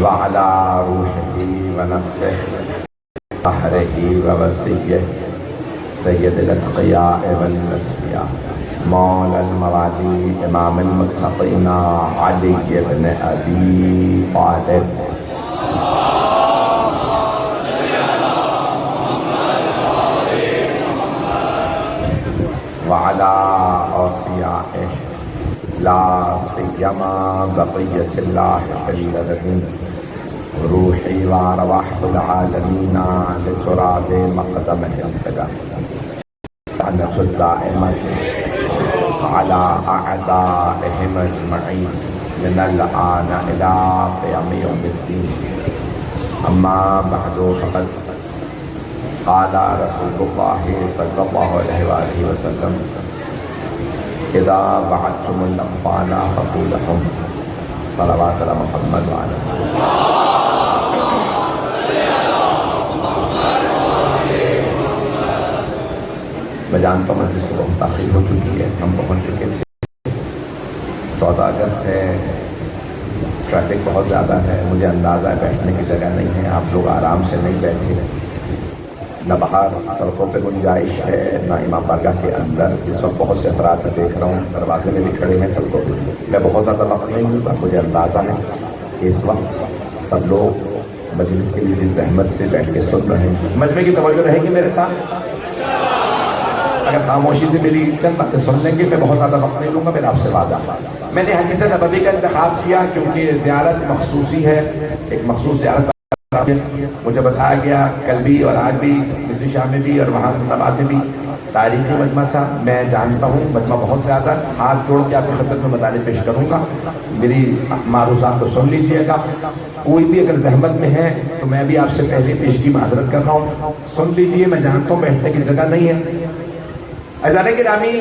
وعلى روحه ونفسه طهره ووصيه سيد الأتقياء والأصفياء مولى الموالي إمام المتقين علي بن أبي طالب وعلى أوصيائه لا سيما بقية الله في الأرض روحي وأرواح العالمين لتراب مقدمه الفدا لعنة الدائمة على أعدائهم أجمعين من الآن إلى قيام يوم الدين. أما بعد فقد قال رسول الله صلى الله عليه وآله وسلم إذا بعدتم الأطفال فقوا لهم صلوات على محمد وعلى میں جانتا ہوں جس کو بہت تاخیر ہو چکی ہے، ہم پہنچ چکے تھے 14 اگست ہے، ٹریفک بہت زیادہ ہے، مجھے اندازہ ہے بیٹھنے کی جگہ نہیں ہے، آپ لوگ آرام سے نہیں بیٹھے، نہ باہر سڑکوں پہ گنجائش ہے نہ امام بارگاہ کے اندر. اس وقت بہت سے افراد میں دیکھ رہا ہوں دروازے میں بھی کھڑے ہیں سڑکوں پہ. میں بہت زیادہ وقت نہیں ہوں، مجھے اندازہ ہے کہ اس وقت سب لوگ مجلس کے لیے زحمت سے بیٹھ کے سن رہے ہیں. مجمع کی توجہ رہے گی میرے ساتھ؟ اگر خاموشی سے میری چند باتیں سن لیں گے میں بہت زیادہ وقت نہیں لوں گا. میرا آپ سے وعدہ. میں نے حدیث نبوی کا انتخاب کیا کیونکہ زیارت مخصوصی ہے، ایک مخصوص زیارت مجھے بتایا گیا کل بھی اور آج بھی کسی شاہ میں بھی اور وہاں سے بعد میں بھی تاریخی مجمع تھا. میں جانتا ہوں مجمع بہت زیادہ، ہاتھ جوڑ کے آپ کی خدمت میں مطالب پیش کروں گا. میری معروضات کو سن لیجئے گا. کوئی بھی اگر زحمت میں ہے تو میں بھی آپ سے پہلے پیش کی معذرت کر رہا ہوں. سن لیجئے. میں جانتا ہوں بیٹھنے کی جگہ نہیں ہے. عزیزان گرامی،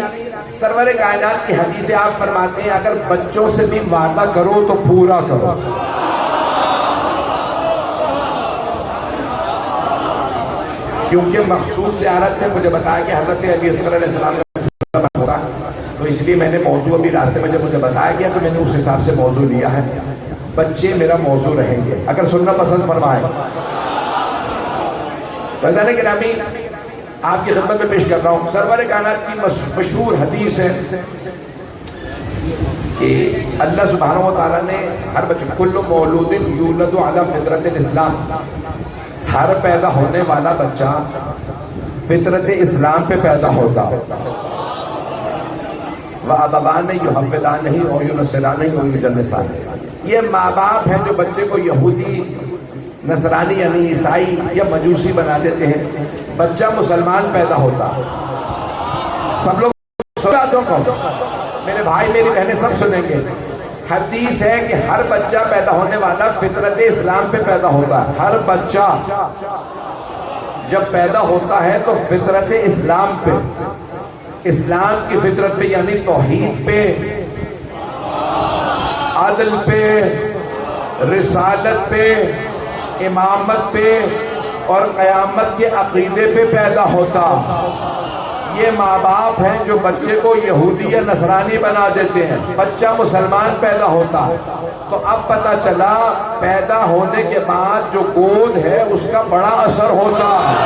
سرور کائنات کی حدیث آپ فرماتے ہیں اگر بچوں سے بھی وعدہ کرو تو پورا کرو. کیونکہ مخصوص زیارت سے مجھے بتایا کہ حضرت ابی اصغر علیہ السلام کا ہوتا، تو اس لیے میں نے موضوع ابھی راستے میں جب مجھے بتایا گیا تو میں نے اس حساب سے موضوع لیا ہے. بچے میرا موضوع رہیں گے اگر سننا پسند فرمائیں. عزیزان گرامی، آپ کی خدمت میں پیش کر رہا ہوں سرور کائنات کی مشہور حدیث ہے کہ اللہ سبحانہ و تعالیٰ نے ہر بچے کل مولود یولد علی فطرت الاسلام، ہر پیدا ہونے والا بچہ فطرت اسلام پہ پیدا ہوتا. وَأَبَوَانِ يُحَوِّدَانِهِ أَوْ يُنَصِّرَانِهِ أَوْ يُمَجِّسَانِهِ. یہ ماں باپ ہیں جو بچے کو یہودی، نصرانی یعنی عیسائی یا مجوسی بنا دیتے ہیں. بچہ مسلمان پیدا ہوتا. سب لوگ سناتوں کو، میرے بھائی میری بہنیں سب سنیں گے. حدیث ہے کہ ہر بچہ پیدا ہونے والا فطرت اسلام پہ پیدا ہوتا ہے. ہر بچہ جب پیدا ہوتا ہے تو فطرت اسلام پہ، اسلام کی فطرت پہ یعنی توحید پہ، عدل پہ، رسالت پہ، امامت پہ اور قیامت کے عقیدے پہ پیدا ہوتا. یہ ماں باپ ہیں جو بچے کو یہودی یا نصرانی بنا دیتے ہیں. بچہ مسلمان پیدا ہوتا ہے تو اب پتہ چلا پیدا ہونے کے بعد جو گود ہے اس کا بڑا اثر ہوتا ہے.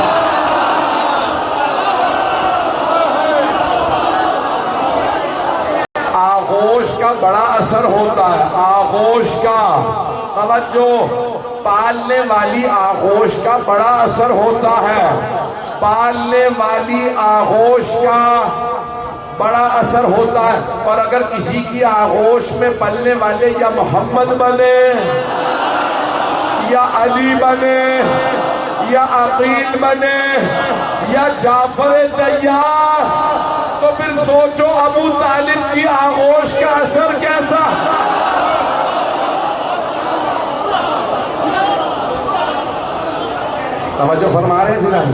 آغوش کا بڑا اثر ہوتا ہے. آغوش کا، توجہ، پالنے والی آغوش کا بڑا اثر ہوتا ہے. پالنے والی آغوش کا بڑا اثر ہوتا ہے. اور اگر کسی کی آغوش میں پلنے والے یا محمد بنے یا علی بنے یا عقیل بنے یا جعفر طیار تو پھر سوچو ابو طالب کی آغوش کا اثر کیسا. توجہ فرما رہے ہیں زنانی.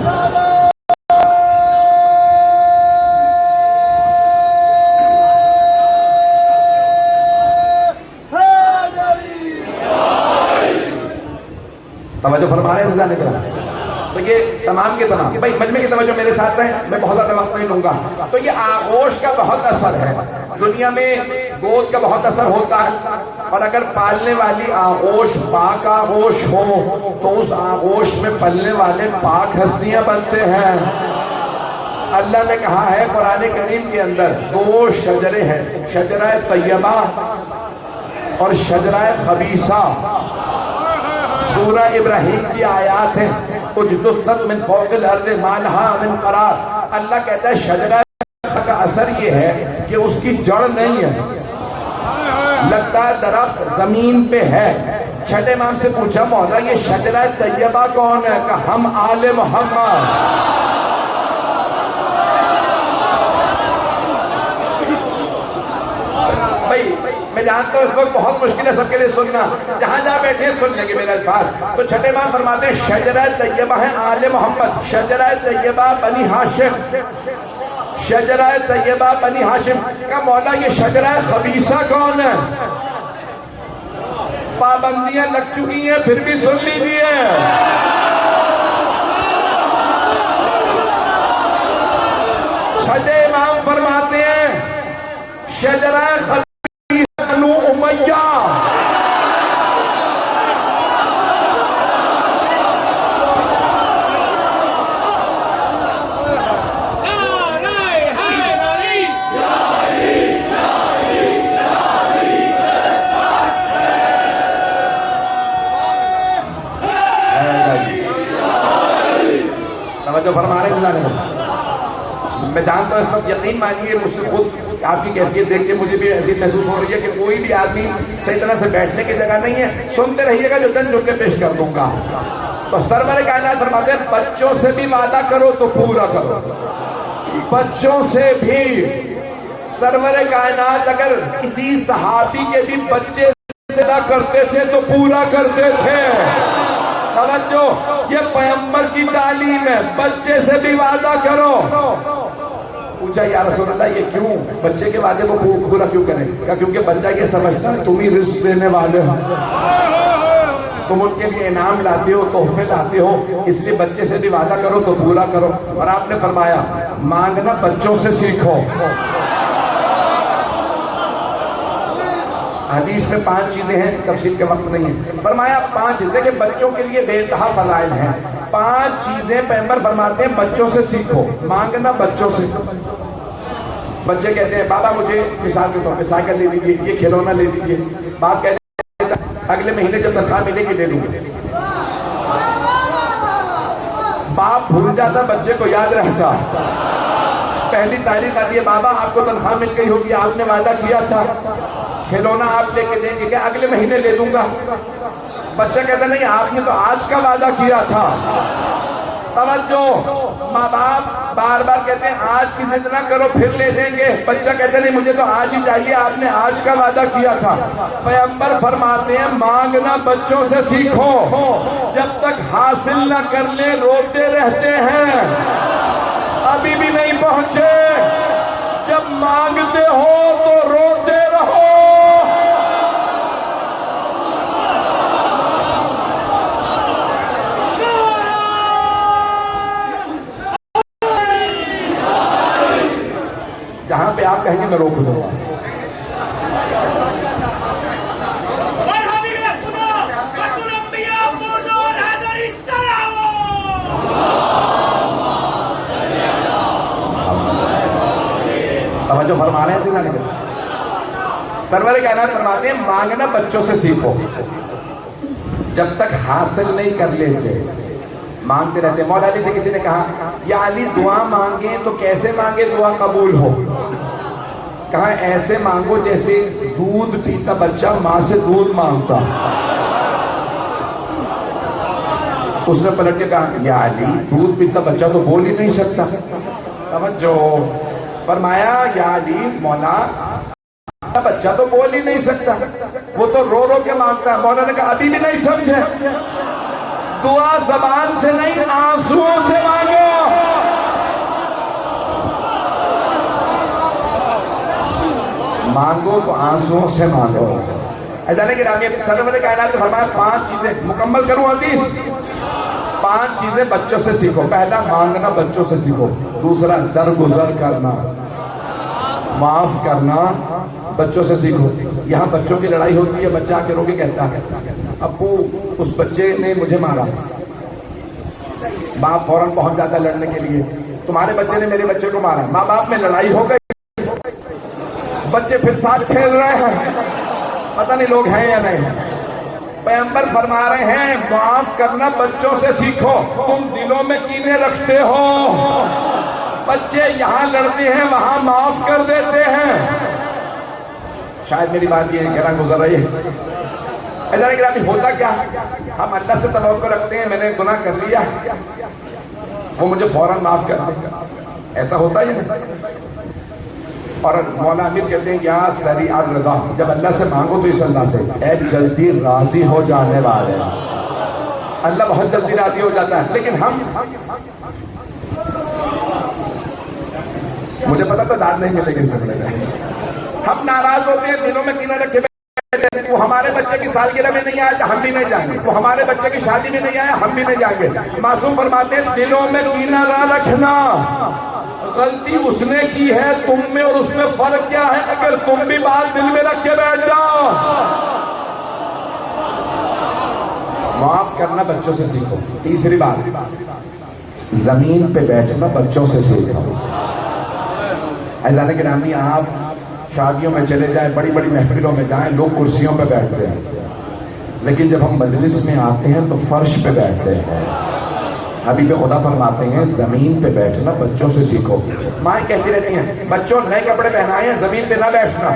توجہ فرما رہے ہیں زنانی. تو یہ تمام کے تمام بھائی مجمع کی توجہ میرے ساتھ رہیں، میں بہت زیادہ وقت نہیں لوں گا. تو یہ آغوش کا بہت اثر ہے. دنیا میں گود کا بہت اثر ہوتا ہے، اور اگر پالنے والی آغوش پاک آغوش ہو تو اس آغوش میں پلنے والے پاک ہستیاں بنتے ہیں۔ اللہ نے کہا ہے قرآن کریم کے اندر دو شجرے ہیں، شجرہ طیبہ اور شجرہ خبیثہ۔ سورہ ابراہیم کی آیات ہیں، اجدثت من فوق الارض ما لها من قرار۔ اللہ کہتا ہے شجرہ کا اثر یہ ہے کہ اس کی جڑ نہیں ہے، لگتا ہے درخت زمین پہ ہے۔ چھٹے امام سے پوچھا مولا یہ شجرہ طیبہ کون ہے؟ کہا ہم آل محمد۔ میں جانتا ہوں اس وقت بہت مشکل ہے سب کے لیے سننا، جہاں جہاں بیٹھے ہیں سن لیں گے میرے الفاظ۔ تو چھٹے امام فرماتے ہیں شجرہ طیبہ ہے آل محمد، شجرہ طیبہ بنی ہاشم، شجرہ طیبہ بنی ہاشم۔ کہا مولا یہ شجرہ خبیثہ کون ہے؟ پابندیاں لگ چکی ہیں پھر بھی سن لیجیے۔ چھٹے امام فرماتے ہیں شجرہ خبیثہ بنو امیہ۔ توجہ فرما رہے ہیں، میں جانتا ہوں سب یقین مانیے مجھ سے خود آپ کی کیفیت دیکھ کے مجھے بھی ایسی محسوس ہو رہی ہے کہ کوئی بھی آدمی صحیح طرح سے بیٹھنے کی جگہ نہیں ہے۔ سنتے رہیے گا جو چند جملے پیش کر دوں گا۔ تو سرور کائنات فرماتے ہیں بچوں سے بھی وعدہ کرو تو پورا کرو، بچوں سے بھی۔ سرور کائنات اگر کسی صحابی کے بھی بچے سے نہ کرتے تھے تو پورا کرتے تھے۔ توجہ، یہ پیغمبر کی تعلیم ہے، بچے سے بھی وعدہ کرو۔ پوچھا یا رسول اللہ یہ کیوں؟ بچے کے وعدے کو پورا کیوں کریں؟ کہا کیونکہ بچہ یہ سمجھتا ہے تم ہی رزق دینے والے ہو، تم ان کے لیے انعام لاتے ہو، تحفے لاتے ہو، اس لیے بچے سے بھی وعدہ کرو تو پورا کرو۔ اور آپ نے فرمایا مانگنا بچوں سے سیکھو۔ حدیث میں 5 چیزیں ہیں، تفصیل کے وقت نہیں ہے۔ فرمایا 5 چیزیں کہ بچوں کے لیے بے انتہا فضائل ہیں۔ 5 چیزیں پیغمبر فرماتے ہیں بچوں سے سیکھو، مانگنا بچوں سے۔ بچے کہتے ہیں بابا مجھے مثال کے طور پہ سائیکل لے لیجیے، یہ کھلونا لے لیجیے۔ باپ کہتے ہیں اگلے مہینے جب تنخواہ ملے گی لے لوں گے۔ باپ بھول جاتا، بچے کو یاد رہتا۔ پہلی تاریخ آتی ہے بابا آپ کو تنخواہ مل گئی ہوگی، آپ نے وعدہ کیا تھا کھلونا آپ لے کے دیں گے، کہ اگلے مہینے لے دوں گا۔ بچہ کہتا نہیں آپ نے تو آج کا وعدہ کیا تھا۔ توجہ، ماں باپ بار بار کہتے ہیں آج کی ضد نہ کرو پھر لے دیں گے، بچہ کہتے نہیں مجھے تو آج ہی چاہیے، آپ نے آج کا وعدہ کیا تھا۔ پیغمبر فرماتے ہیں مانگنا بچوں سے سیکھو، جب تک حاصل نہ کر لیں روتے رہتے ہیں، ابھی بھی نہیں پہنچے، جب مانگتے ہو تو روتے رہو۔ جہاں پہ آپ کہیں گے میں روک دوں گا۔ توجہ فرما رہے ہیں سیدھا نکل۔ سرور کائنات فرماتے ہیں مانگنا بچوں سے سیکھو، جب تک حاصل نہیں کر لیتے مانگتے رہتے۔ مولا علی سے کسی نے کہا یا علی دعا مانگیں تو کیسے مانگے دعا قبول ہو؟ کہا ایسے مانگو جیسے دودھ پیتا بچہ ماں سے دودھ مانگتا۔ اس نے پلٹ کے کہا یا علی دودھ پیتا بچہ تو بول ہی نہیں سکتا۔ توجہ، فرمایا یا علی مولا بچہ تو بول ہی نہیں سکتا، وہ تو رو رو کے مانگتا ہے۔ مولا نے کہا ابھی بھی نہیں سمجھے، دعا زبان سے نہیں آنسوؤں سے مانگو۔ مانگو تو آنسوؤں سے مانگو۔ ایسا کہ رامی سرور کائنات نے فرمایا 5 چیزیں مکمل کروں حدیث۔ 5 چیزیں بچوں سے سیکھو۔ پہلا مانگنا بچوں سے سیکھو، دوسرا درگزر کرنا، معاف کرنا بچوں سے سیکھو. یہاں بچوں کی لڑائی ہوتی ہے, بچہ آ کے رو کے کہتا ہے ابو اس بچے نے مجھے مارا, باپ فوراً پہنچ جاتا ہے لڑنے کے لیے, تمہارے بچے نے میرے بچے کو مارا. ماں باپ میں لڑائی ہو گئی, بچے پھر ساتھ کھیل رہے ہیں, پتہ نہیں لوگ ہیں یا نہیں ہیں. پیغمبر فرما رہے ہیں معاف کرنا بچوں سے سیکھو. تم دلوں میں کینے رکھتے ہو, بچے یہاں لڑتے ہیں وہاں معاف کر دیتے ہیں. شاید میری بات یہ کہنا گزر رہی ہے. ایسا نہیں ہوتا کیا, ہم اللہ سے توقع رکھتے ہیں میں نے گناہ کر لیا وہ مجھے فوراً معاف کر دے, ایسا ہوتا ہی نہیں. اور مولانا امیر کہتے ہیں یا سریع الرضا, جب اللہ سے مانگو تو اس اللہ سے اے جلدی راضی ہو جانے والے, اللہ بہت جلدی راضی ہو جاتا ہے. لیکن ہم مجھے پتا تو داد نہیں ملے گی سمجھے, ہم ناراض ہوتے ہیں دلوں میں کینہ رکھے. وہ ہمارے بچے کی سالگرہ میں نہیں آیا ہم بھی نہیں جائیں گے, وہ ہمارے بچے کی شادی میں نہیں آیا ہم بھی نہیں جائیں گے. معصوم فرماتے ہیں دلوں میں کینہ نہ رکھنا, غلطی اس نے کی ہے تم میں اور اس میں فرق کیا ہے, اگر تم بھی بات دل میں رکھ کے بیٹھ جاؤ. معاف کرنا بچوں سے سیکھو. تیسری بات, زمین پہ بیٹھنا بچوں سے سیکھو. اعزاز گرامی آپ شادیوں میں چلے جائیں, بڑی بڑی محفلوں میں جائیں, لوگ کرسیوں پہ بیٹھتے ہیں, لیکن جب ہم مجلس میں آتے ہیں تو فرش پہ بیٹھتے ہیں. حبیب خدا فرماتے ہیں زمین پہ بیٹھنا بچوں سے سیکھو. مائیں کہتی رہتی ہیں بچوں نئے کپڑے پہنائے ہیں زمین پہ نہ بیٹھنا,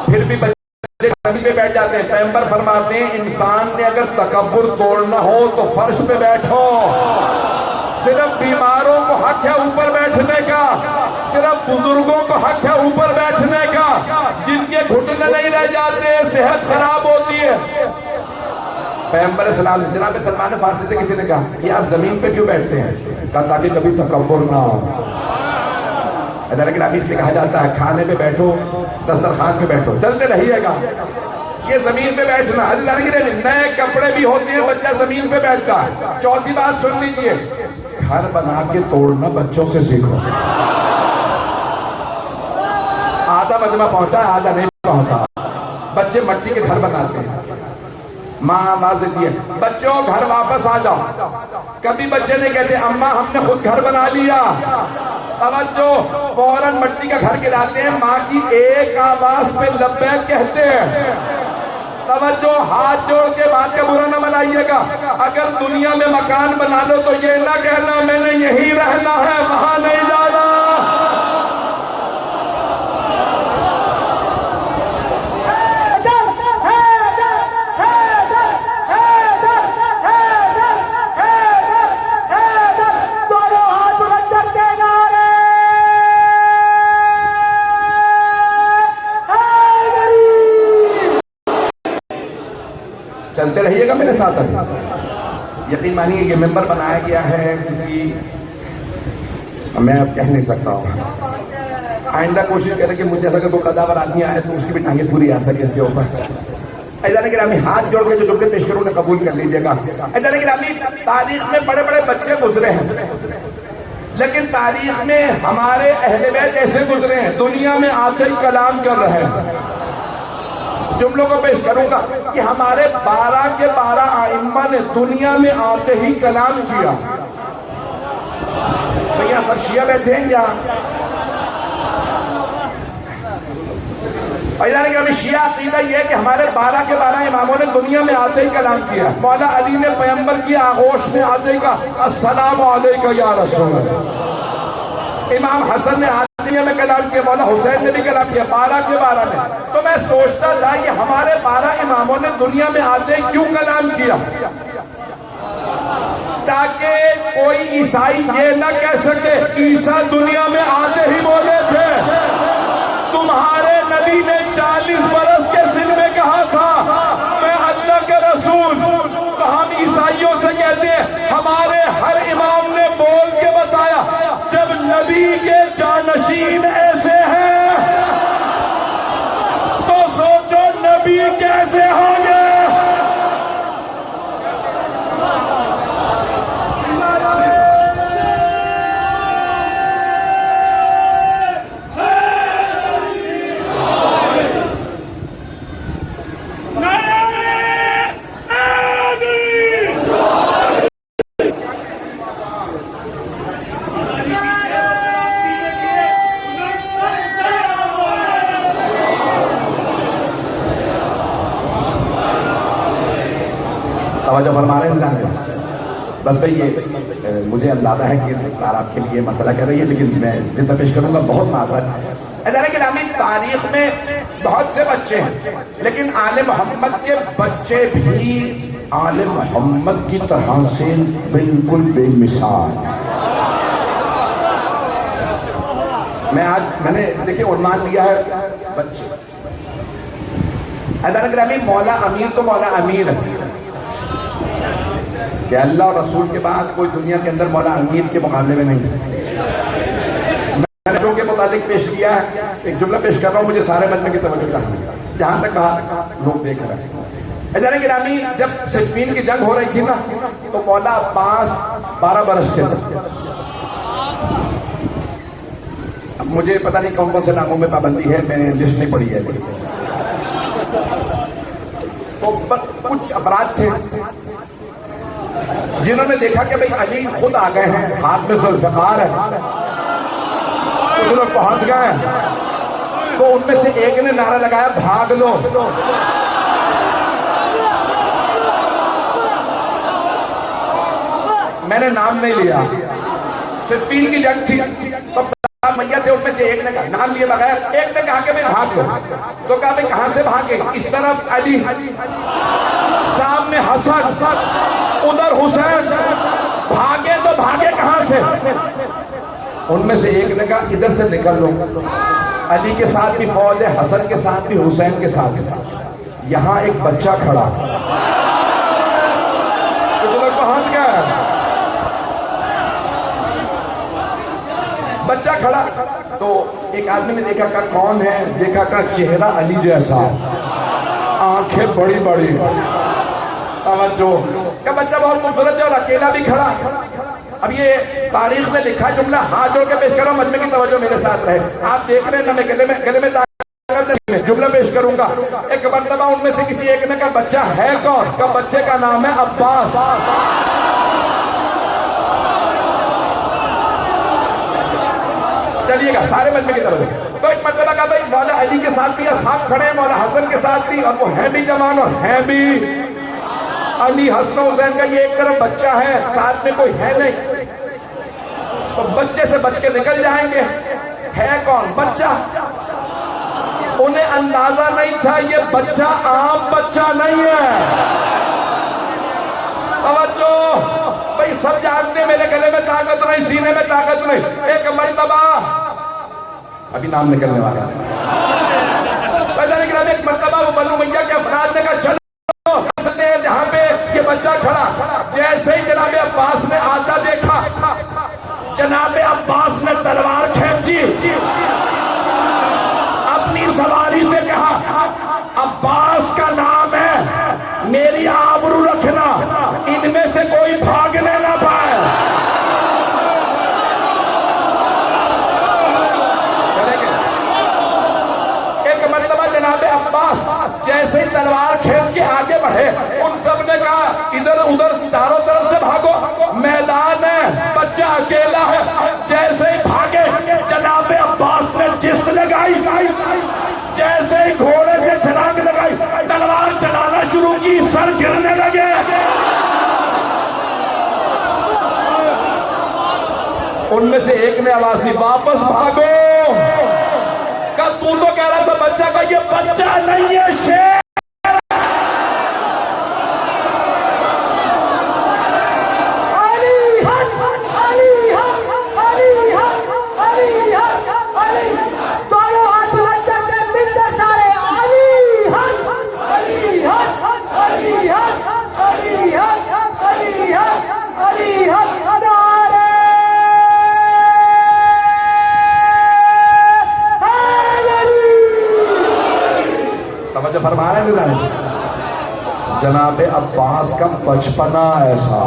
پھر بھی بچے زمین پہ بیٹھ جاتے ہیں. پیغمبر فرماتے ہیں انسان نے اگر تکبر توڑنا ہو تو فرش پہ بیٹھو. صرف بیماروں کو حق ہے اوپر بیٹھنے کا, صرف بزرگوں کو حق ہے اوپر بیٹھنے کا, جن کے گھٹنے نہیں رہ جاتے صحت خراب ہوتی ہے. پیغمبر اسلام جناب سلمان فارسی سے کسی نے کہا کہ آپ زمین پہ کیوں بیٹھتے ہیں, کہا تاکہ کبھی تکبر نہ ہو. لیکن ابھی اس سے کہا جاتا ہے کھانے پہ بیٹھو دسترخوان پہ بیٹھو, چلتے رہیے گا. یہ زمین پہ بیٹھنا نئے کپڑے بھی ہوتے ہیں بچہ زمین پہ بیٹھتا ہے. چوتھی بات سن لیجئے, گھر بنا کے توڑنا بچوں سے سیکھو. آدھا مجمع پہنچا آدھا نہیں پہنچا, بچے مٹی کے گھر بناتے ہیں. ماں آواز دیتی ہے بچوں گھر واپس آ جاؤ. کبھی بچے نہیں کہتے اماں ہم نے خود گھر بنا لیا. توجہ, فوراً مٹی کا گھر گراتے ہیں, ماں کی ایک آواز پہ لبیک کہتے ہیں. توجہ, ہاتھ جوڑ کے بات کا برا نہ بنائیے گا. اگر دنیا میں مکان بنا دو تو یہ نہ کہنا میں نے یہی رہنا ہے وہاں نہیں جانا. چلتے رہیے گا میرے ساتھ. یقین مانیے یہ ممبر بنایا گیا ہے کسی, میں اب کہہ نہیں سکتا ہوں, آئندہ کوشش کریں کہ مجھ جیسا کہ کوئی قداور آدمی آئے تو اس کی بھی ٹانگیں پوری آ سکے اس کے اوپر. ایسا گرامی ہاتھ جوڑ کے جو جملے پیش کروں انہیں قبول کر لیجیے گا. ایسا گرامی تاریخ میں بڑے بڑے بچے گزرے ہیں, لیکن تاریخ میں ہمارے اہل بیت ایسے گزرے ہیں دنیا میں آتے ہی کلام کر رہے ہیں. جملوں کو پیش کروں گا کہ ہمارے 12 کے 12 ائمہ نے دنیا میں آتے ہی کلام کیا. بھیا سب شیعہ بیٹھے ہیں یا شیعہ عقیدہ یہ ہے کہ ہمارے 12 کے 12 اماموں نے دنیا میں آتے ہی کلام کیا. مولا علی نے پیغمبر کی آغوش میں آتے ہی کہا السلام علیکہ یا رسول اللہ. امام حسن نے آدمیہ میں کلام کیا, مولا حسین نے بھی کلام کیا, 12 کے 12 نے. تو میں سوچتا تھا کہ ہمارے 12 اماموں نے دنیا میں آتے کیوں کلام کیا, تاکہ کوئی عیسائی یہ نہ کہہ سکے عیسیٰ دنیا میں آتے ہی بولے تھے. تمہارے نبی نے 40 برس کے سن میں کہا تھا میں اللہ کے رسول. تو ہم عیسائیوں سے کہتے ہیں ہمارے ہر امام نے بول کے بتایا. جب نبی کے جانشین ایسے ہیں تو سوچو نبی کیسے ہوں گے. توجہ فرما رہے ہیں بس بھائی یہ مجھے اندازہ ہے کہ آپ کے لیے مسئلہ کر رہی ہے، لیکن میں جتنا پیش کروں گا بہت معذرت۔ ادارہ گرامی، تاریخ میں بہت سے بچے ہیں، لیکن آل محمد کے بچے بھی آل محمد کی طرح سے بالکل بے مثال۔ میں نے دیکھیں عنوان لیا ہے بچے۔ ادارہ گرامی، مولا امیر تو مولا امیر ہے کہ اللہ اور رسول کے بعد کوئی دنیا کے اندر مولا امیر کے مقابلے میں نہیں ہے۔ میں نے شو کے متعلق پیش کیا ہے، ایک جملہ پیش کر رہا ہوں، مجھے سارے مجمع کی توجہ چاہیے جہاں تک کہا لوگ دیکھ رہے ہیں۔ ادارہ گرامی، جب صفین کی جنگ ہو رہی تھی نا تو مولا عباس 12 برس کے تھے۔ اب مجھے پتہ نہیں کون کون سے ناموں میں پابندی ہے، میں نے لسٹ نہیں پڑھی ہے، تو کچھ افراد تھے جنہوں نے دیکھا کہ بھئی علی خود آ گئے ہیں، ہاتھ میں ذوالفقار ہے، کچھ لوگ پہنچ گئے ہیں، تو ان میں سے ایک نے نعرہ لگایا بھاگ لو۔ میں نے نام نہیں لیا، صفین کی جنگ تھی تو میاں تھے، ان میں سے ایک نے کہا نام لیے بغیر، ایک نے کہا کہ بھئی بھاگ لو، تو کہا بھئی کہاں سے بھاگے؟ اس طرف علی، سامنے حسن، ادھر حسین، بھاگے تو بھاگے کہاں سے؟ ان میں سے ایک نے کہا ادھر سے نکل لو، علی کے ساتھ بھی فوج ہے، حسن کے ساتھ بھی، حسین کے ساتھ بھی، یہاں ایک بچہ کھڑا، کچھ لوگ پہنچ گئے، بچہ کھڑا، تو ایک آدمی نے دیکھا کہ کون ہے؟ دیکھا کہ چہرہ علی جیسا، آنکھیں بڑی بڑی، توجہ کہ بچہ بہت خوبصورت ہے اور اکیلا بھی کھڑا۔ اب یہ تاریخ نے لکھا جملہ، ہاتھ جوڑ کے پیش کرو، مجمع کی توجہ میرے ساتھ رہے، آپ دیکھ رہے ہیں نا، میں گلے میں جملہ پیش کروں گا۔ ایک مرتبہ ان میں سے کسی ایک نے کہا بچہ ہے کون؟ کہ بچے کا نام ہے عباس۔ چلیے گا سارے مجمع کی طرف۔ تو ایک مرتبہ کہا بھائی مولا علی کے ساتھ بھی اصحاب کھڑے ہیں، مولا حسن کے ساتھ بھی، اور وہ ہیں بھی جوان اور ہیں بھی علی، حسن و حسین کا یہ ایک طرف بچہ ہے، ساتھ میں کوئی ہے نہیں، تو بچے سے بچ کے نکل جائیں گے۔ ہے کون؟ بچہ۔ انہیں اندازہ نہیں تھا یہ بچہ عام بچہ نہیں ہے۔ توجہ بھئی، سب جانتے میرے گلے میں طاقت نہیں، سینے میں طاقت نہیں۔ ایک مرتبہ، ابھی نام نکلنے والا ہے، ایک مرتبہ وہ بنو امیہ کے افراد نے کہا چلو جہاں پہ یہ بچہ کھڑا، جیسے ہی جناب عباس نے آتا دیکھا، جناب عباس نے تلوار کھینچی، اپنی سواری سے کہا عباس کا نام ہے، میری آبرو رکھنا، ان میں سے کوئی بھاگنے نہ پائے۔ ایک مرتبہ جناب عباس جیسے ہی تلوار کھینچ کے آگے بڑھے، ان سب نے کہا ادھر ادھر چاروں طرف سے بھاگو، میدان ہے، بچہ اکیلا ہے۔ جیسے ہی بھاگے، جناب عباس نے جس لگائی، جیسے ہی گھوڑے سے چھلانگ لگائی، تلوار چلانا شروع کی، سر گرنے لگے۔ ان میں سے ایک نے آواز دی واپس بھاگو، کہ تو کہہ رہا تھا بچہ کا، یہ بچہ نہیں ہے، شیر۔ فرما رہے ہیں جناب عباس کا بچپنا ایسا،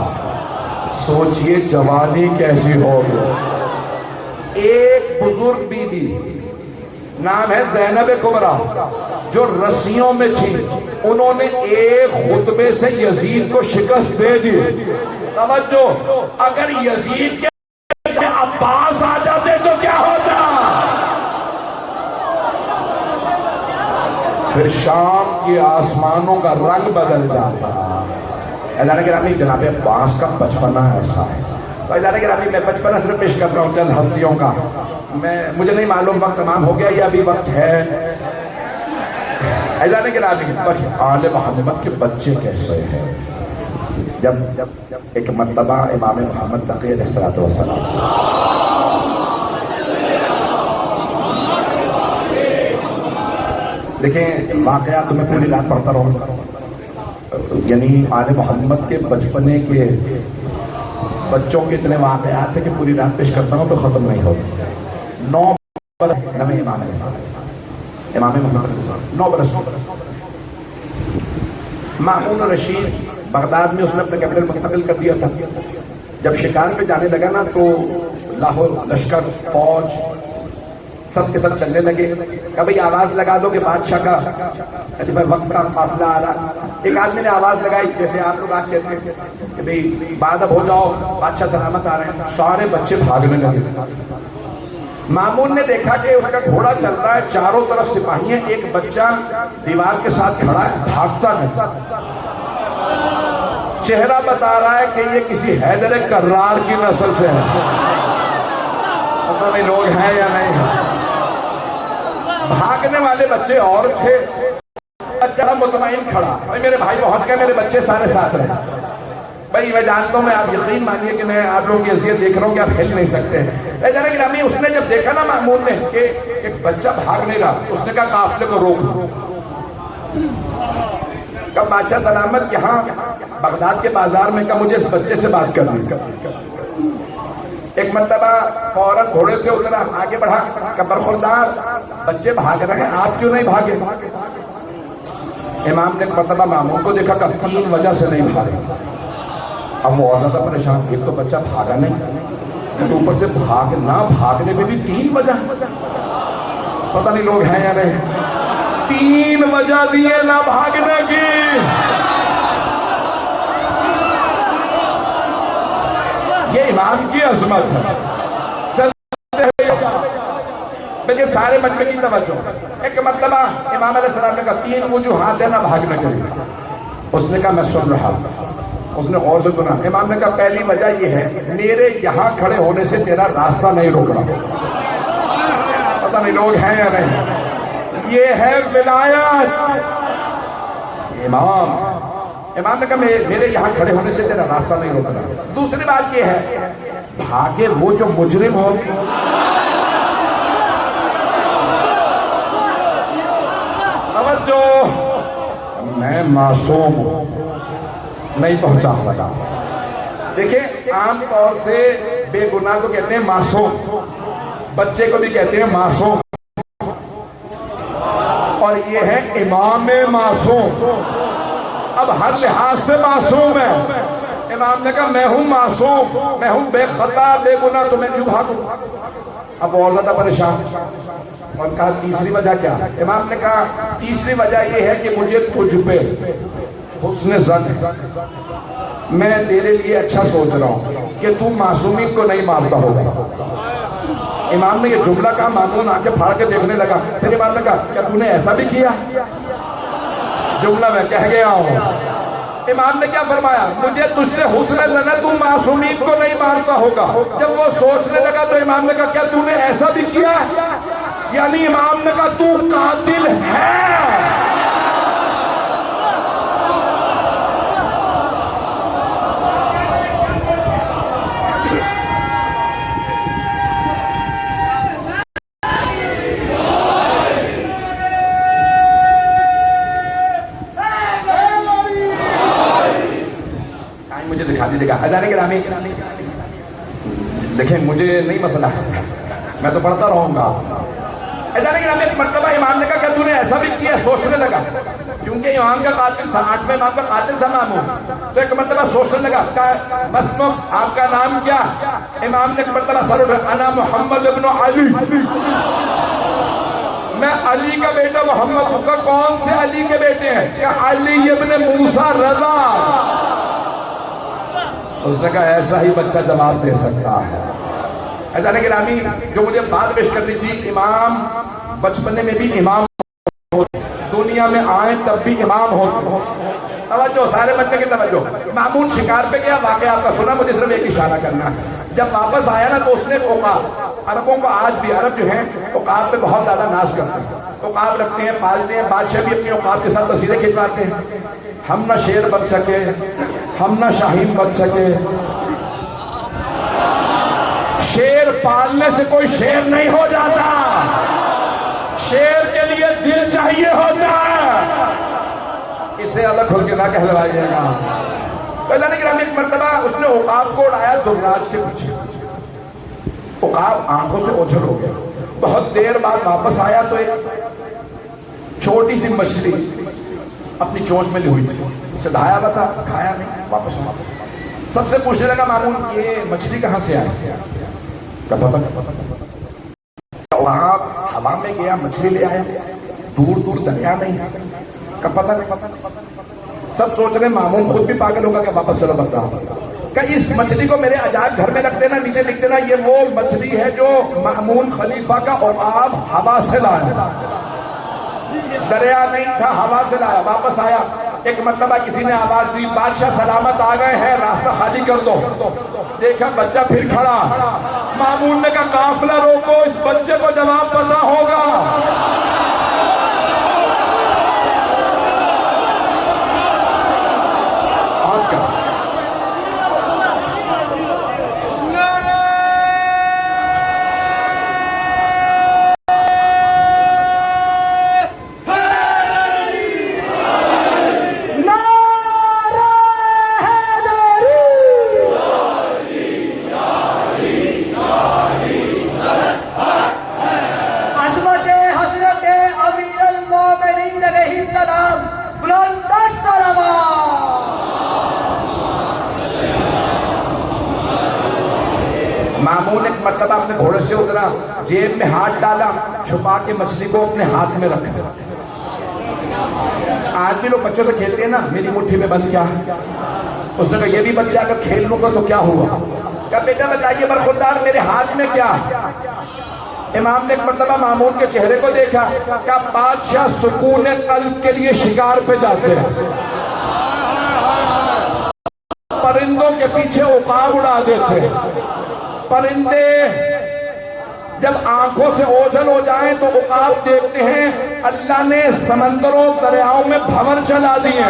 سوچئے جوانی کیسی ہوگی۔ ایک بزرگ بی بی نام ہے زینب کبریٰ، جو رسیوں میں تھی، انہوں نے ایک خطبے سے یزید کو شکست دے دی۔ توجہ، اگر یزید کے عباس آ جاتے تو کیا ہوتا؟ پھر شام کے آسمانوں کا رنگ بدل جاتا۔ اعزان گرامی جناب عباس کا بچپنا ایسا ہے. تو اعزان گرامی میں بچپنا صرف پیش کر رہا ہوں چند ہستیوں کا. مجھے نہیں معلوم وقت تمام ہو گیا یا ابھی وقت ہے. اعزان گرامی آل محمد کے بچے کیسے ہیں. جب ایک مرتبہ امام محمد تقی علیہ السلام دیکھیں واقعات میں پوری رات پڑھتا رہوں. یعنی آل محمد کے بچپنے کے بچوں کے اتنے واقعات سے کہ پوری رات پیش کرتا ہوں تو ختم نہیں ہوتا. 9 برس نویں امام علیہ السلام امام محمد علیہ السلام 9 برس. مامون رشید بغداد میں اس نے اپنے کیپٹل منتقل کر دیا تھا. جب شکار پہ جانے لگا نا تو لاہور لشکر فوج سب کے سب چلنے لگے. کہ بھئی آواز لگا دو کہ بادشاہ کا وقت کا قافلہ آ رہا. ایک آدمی نے آواز لگائی جیسے آپ لوگ آج کہتے ہیں کہ بھئی بادب ہو جاؤ بادشاہ سلامت آ رہے ہیں. سارے بچے بھاگنے لگے. مامون نے دیکھا کہ اس کا گھوڑا چل رہا ہے چاروں طرف سپاہی ہیں. ایک بچہ دیوار کے ساتھ کھڑا ہے بھاگتا نہیں. چہرہ بتا رہا ہے کہ یہ کسی حیدر کرار کی نسل سے ہے. پتہ نہیں لوگ ہیں یا نہیں ہیں. بھاگنے والے بچے اور تھے. بچہ مطمئن کھڑا. بھائی میرے بھائی بہت کہ میرے بچے سارے ساتھ رہے. بھائی میں جانتا ہوں میں آپ یقین مانیے کہ میں آپ لوگوں کی حیثیت دیکھ رہا ہوں کہ آپ ہل نہیں سکتے ہیں. جناب گرامی اس نے جب دیکھا نا مامون نے کہ ایک بچہ بھاگ نہیں رہا اس نے کہا قافلے کو روک. کب بادشاہ سلامت یہاں بغداد کے بازار میں کہا مجھے اس بچے سے بات کرنی. ایک مرتبہ فوراً گھوڑے سے اترا آگے بڑھا کہ برخوردار بچے بھاگ رہے ہیں آپ کیوں نہیں بھاگے. امام نے ایک مرتبہ مامون کو دیکھا کہ 3 وجہ سے نہیں بھاگے. اب وہ اور زیادہ پریشان. ایک تو بچہ بھاگا نہیں اوپر سے بھاگنے میں بھی 3 وجہ. پتہ نہیں لوگ ہیں یا نہیں. 3 وجہ دیے نہ بھاگنے کی. یہ امام کی عظمت ہے. چلتے سارے مجمع کی توجہ. ایک مرتبہ امام علیہ السلام نے کہا 3 وجوہات ہے نہ بھاگنے کے لیے. اس نے کہا میں سن رہا. اس نے غور سے سنا. امام نے کہا پہلی وجہ یہ ہے میرے یہاں کھڑے ہونے سے تیرا راستہ نہیں روک رہا. پتہ نہیں لوگ ہیں یا نہیں. یہ ہے ولایت. امام نے کہا میرے یہاں کھڑے ہونے سے تیرا راستہ نہیں روک رہا. دوسری بات یہ ہے بھاگے وہ جو مجرم ہو. توجہ میں معصوم ہوں نہیں پہنچا سکا. دیکھیں عام طور سے بے گناہ کو کہتے ہیں معصوم. بچے کو بھی کہتے ہیں معصوم. اور یہ ہے امام معصوم. اب ہر لحاظ سے معصوم ہے. امام نے کہا میں ہوں معصوم میں ہوں بے خطا بے گناہ تو میں کیوں بھاگوں. اب وہ اور زیادہ پریشان اور کہا تیسری وجہ کیا. امام نے کہا تیسری وجہ یہ ہے کہ مجھے تجھ پہ حسن ظن ہے. میں تیرے لیے اچھا سوچ رہا ہوں کہ تو معصومیت کو نہیں مارتا ہوگا. امام نے یہ جملہ کہا مامون آنکھیں پھاڑ کے دیکھنے لگا. پھر امام نے کہا کیا تو نے ایسا بھی کیا. جملہ میں کہہ گیا ہوں. امام نے کیا فرمایا مجھے تجھ سے حسن ظن ہے تو معصومیت کو نہیں مارتا ہوگا. جب وہ سوچنے لگا تو امام نے کہا کیا تو نے ایسا بھی کیا. یعنی امام نے کہا تو قاتل ہے. مجھے دکھا دیجیے گا. اذان گرامی دیکھیں مجھے نہیں مسئلہ ہے میں تو پڑھتا رہوں گا. اذان گرامی ایک مرتبہ امام نے کہا کہ تو نے ایسا بھی کیا. سوچنے لگا کیونکہ امام کا قاتل تھا 8ویں امام کا قاتل تھا مامون. تو ایک مرتبہ سوچنے لگا مسموخ آپ کا نام کیا. امام نے ایک مرتبہ سر اٹھایا انا محمد ابن علی. میں علی کا بیٹا محمد ہوں. کون سے علی کے بیٹے ہیں. کہ علی ابن موسیٰ رضا. اس نے کہا ایسا ہی بچہ جواب دے سکتا ہے. اذان گرامی جو مجھے بات پیش کرنی تھی امام بچپنے میں بھی امام دنیا میں آئے تب بھی امام ہوتے. توجہ سارے بچے کی توجہ. مامون شکار پہ گیا, واقعہ آپ کا سنا, مجھے صرف ایک اشارہ کرنا ہے. جب واپس آیا نا تو اس نے عقاب, عربوں کو آج بھی, عرب جو ہیں عقاب پہ بہت زیادہ ناز کرتے ہیں, عقاب رکھتے ہیں, پالتے ہیں. بادشاہ بھی اپنی عقاب کے ساتھ تصویریں کھینچواتے ہیں. ہم نہ شیر بن سکے, ہم نہ شاہین بن سکے. شیر پالنے سے کوئی شیر نہیں ہو جاتا, شیر کے لیے دل چاہیے ہوتا ہے. اسے الگ کھل کے نہ کہلوائیے گا. پہلا نہیں کہ ایک مرتبہ اس نے عقاب کو اڑایا دراج کے پیچھے. عقاب آنکھوں سے اوجھل ہو گیا. بہت دیر بعد واپس آیا تو ایک چھوٹی سی مچھلی اپنی چونچ میں لی ہوئی تھی. اسے دھایا ہوا تھا, کھایا نہیں, واپس سب سے پوچھنے لگا مامون یہ مچھلی کہاں سے آئی؟ عقاب ہوا میں گیا, مچھلی لے آیا, دور دور دریا نہیں, کا پتہ نہیں. سب سوچ رہے مامون خود بھی پاگل ہوگا کہ واپس چلو بتا کہ اس مچھلی کو میرے عجائب گھر میں رکھ دینا, نیچے لکھ دینا یہ وہ مچھلی ہے جو مامون خلیفہ کا عقاب ہوا سے لایا. دریا نہیں تھا, ہوا سے لایا. واپس آیا, ایک مرتبہ کسی نے آواز دی, بادشاہ سلامت آ گئے ہیں, راستہ خالی کر دو. دیکھا بچہ پھر کھڑا. مامون نے کہا قافلہ روکو, اس بچے کو جواب پتا ہوگا. آج کا مامون ایک مرتبہ اپنے گھوڑے سے اترا, جیب میں ہاتھ ڈالا, چھپا کے مچھلی کو اپنے ہاتھ میں رکھا. آج بھی لوگ بچوں سے کھیلتے ہیں نا, میری مٹھی میں بند کیا. اس نے کہا یہ بھی بچہ اگر کھیل لوں گا تو کیا ہوا؟ کہا بیٹا بتائیے برخوردار میرے ہاتھ میں کیا؟ امام نے ایک مرتبہ مامون کے چہرے کو دیکھا, کہا بادشاہ سکون قلب کے لیے شکار پہ جاتے ہیں, پرندوں کے پیچھے عقاب اڑا دیتے. پرندے جب آنکھوں سے اوجھل ہو جائیں تو عقاب دیکھتے ہیں. اللہ نے سمندروں دریاؤں میں بھنور چلا دیے.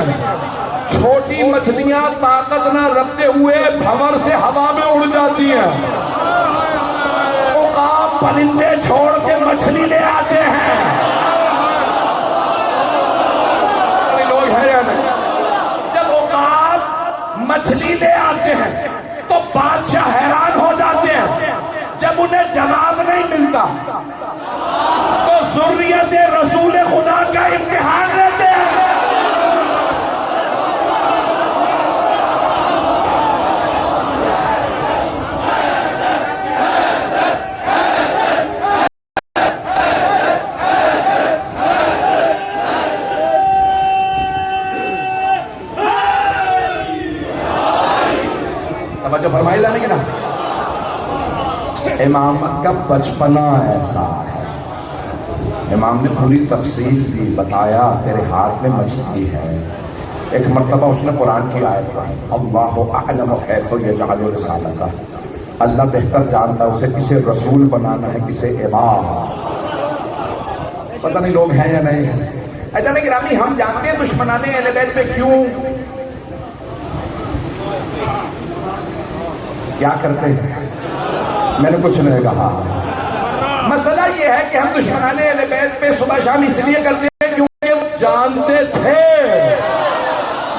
چھوٹی مچھلیاں طاقت نہ رکھتے ہوئے بھنور سے ہوا میں اڑ جاتی ہیں. عقاب پرندے چھوڑ کے مچھلی لے آتے ہیں. لوگ ہیں یا نہیں؟ جب عقاب مچھلی لے آتے ہیں تو بادشاہ حیران ہو جاتے ہیں. جب انہیں جواب نہیں ملتا تو ذریت رسول خدا کا امتحان لیتے ہیں. توجہ فرمائی جانے کی نا. امام کا بچپنا ایسا ہے. امام نے پوری تفصیل دی, بتایا تیرے ہاتھ میں مچھلی ہے. ایک مرتبہ اس نے قرآن کی آیت پڑھی, اللہ اعلم حیث یجعل رسالتہ, اللہ بہتر جانتا ہے اسے کسے رسول بنانا ہے کسے امام. پتہ نہیں لوگ ہیں یا نہیں ہیں. ایسا نہیں گرامی, ہم جانتے ہیں دشمنان اہل بیت پہ کیوں کیا کرتے ہیں. میں نے کچھ نہیں کہا. مسئلہ یہ ہے کہ ہم دشمنان اہل بیت پہ صبح شام اس لیے کرتے ہیں کیونکہ وہ جانتے تھے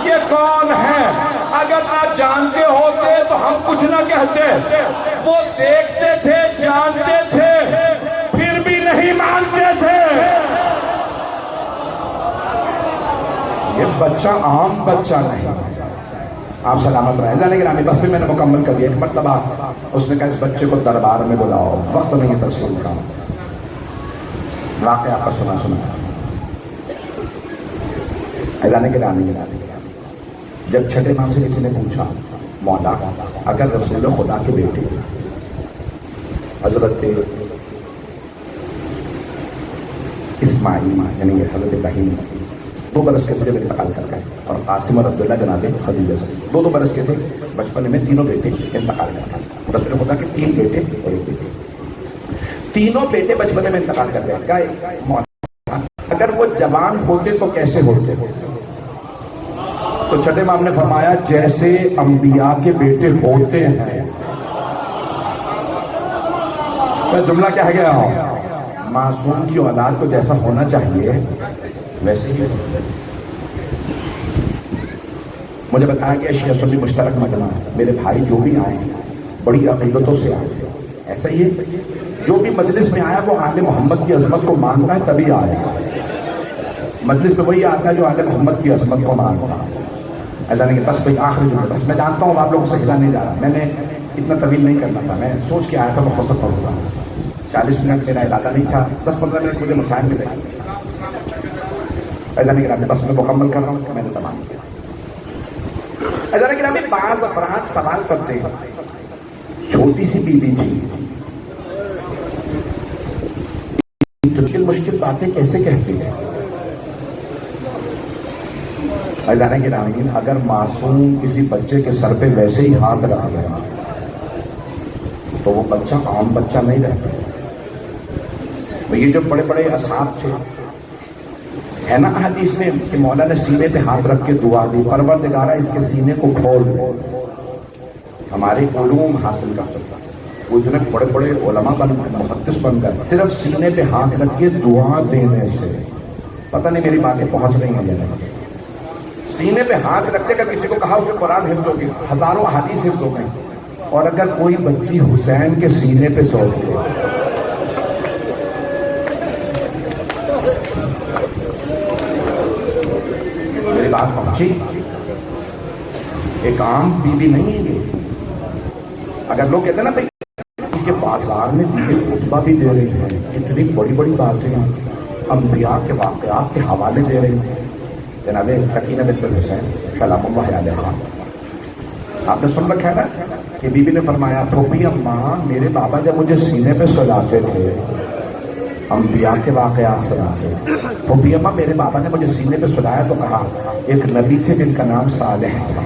یہ کون ہے. اگر آپ جانتے ہوتے تو ہم کچھ نہ کہتے. وہ دیکھتے تھے, جانتے تھے, پھر بھی نہیں مانتے تھے. یہ بچہ عام بچہ نہیں. آپ سلامت رہے. لیکن ہمیں بس بھی میں نے مکمل کر دیا. ایک مرتبہ اس نے کہا اس بچے کو دربار میں بلاؤ, وقت نہیں ہے تفصیل کا, واقعہ آپ کا سنا. اعلان کے رانی جب چھٹے امام سے کسی نے پوچھا, مولا اگر رسول خدا کے بیٹے حضرت اسماعیل یعنی حضرت ابراہیم 2 برس کے تھے انتقال کر گئے، اور قاسم اور عبداللہ جناب خدیجہ سے 2 برس کے تھے، بچپن میں تینوں بیٹے انتقال کر گئے۔ رسول خدا کے 3 بیٹے اور 1 بیٹی، تینوں بیٹے بچپن میں انتقال کر گئے۔ اگر وہ جوان ہوتے تو کیسے ہوتے؟ تو چھٹے امام نے فرمایا جیسے انبیاء کے بیٹے ہوتے ہیں۔ میں جملہ کہہ گیا ہوں، معصوم کی اولاد کو جیسا ہونا چاہیے ویسے ہی مجھے بتایا کہ شیعہ سنی مشترک مجمع ہے، میرے بھائی جو بھی آئے ہیں بڑی عقیدتوں سے آئے ہیں، ایسا ہی ہے جو بھی مجلس میں آیا وہ آل محمد کی عظمت کو مانتا ہے تبھی آئے گا۔ مجلس میں وہی آتا ہے جو آل محمد کی عظمت کو مانتا ہے۔ ایسا نہیں کہ بس بھائی آخری جملہ، بس میں جانتا ہوں آپ لوگوں سے ہلا نہیں جا رہا، میں نے اتنا طویل نہیں کرنا تھا، میں سوچ کے آیا تھا مختصر پڑھوں گا، 40 منٹ میرا ارادہ نہیں تھا، 10-15 منٹ مجھے مسائل ملے۔ ایسا نہیں کہ بس میں مکمل کر رہا ہوں، میں نے تمام کیا۔ ایسا نہیں کہ بعض افراد سوال کرتے ہیں، چھوٹی سی بیوی تھی، مشکل باتیں کیسے کہتی ہیں؟ ایسا کہ نامین اگر معصوم کسی بچے کے سر پہ ویسے ہی ہاتھ رکھ گیا تو وہ بچہ عام بچہ نہیں رہتا۔ یہ جو بڑے بڑے اصحاب تھے ہے نا حدیث میں کہ مولا نے سینے پہ ہاتھ رکھ کے دعا دی، پروردگارہ اس کے سینے کو کھول دے، ہمارے علوم حاصل کر سکتا۔ وہ جو بڑے بڑے علماء بن کر محدث بن کر صرف سینے پہ ہاتھ رکھ کے دعا دینے سے، پتہ نہیں میری باتیں پہنچ رہی ہیں یا نہیں، سینے پہ ہاتھ رکھتے کا کسی کو کہا اسے قرآن حفظ ہوگی، ہزاروں احادیث حفظ ہو گئے، اور اگر کوئی بچی حسین کے سینے پہ سو گئی، میری بات پہنچی؟ ایک عام بیوی نہیں ہے یہ۔ اگر لوگ کہتے ہیں نا بھائی کے بازار میں بیوی خطبہ بھی دے رہی ہیں، اتنی بڑی بڑی باتیں انبیاء کے واقعات کے حوالے دے رہی ہیں، جناب سکینہ بنت الحسین سلام اللہ علیہا، آپ نے سن رکھا ہے نا کہ بی بی نے فرمایا پھوپھی اماں میرے بابا جب مجھے سینے پہ سلاتے تھے انبیاء کے واقعات سناتے، پھوپھی اماں میرے بابا نے مجھے سینے پہ سلایا تو کہا ایک نبی تھے جن کا نام صالح تھا،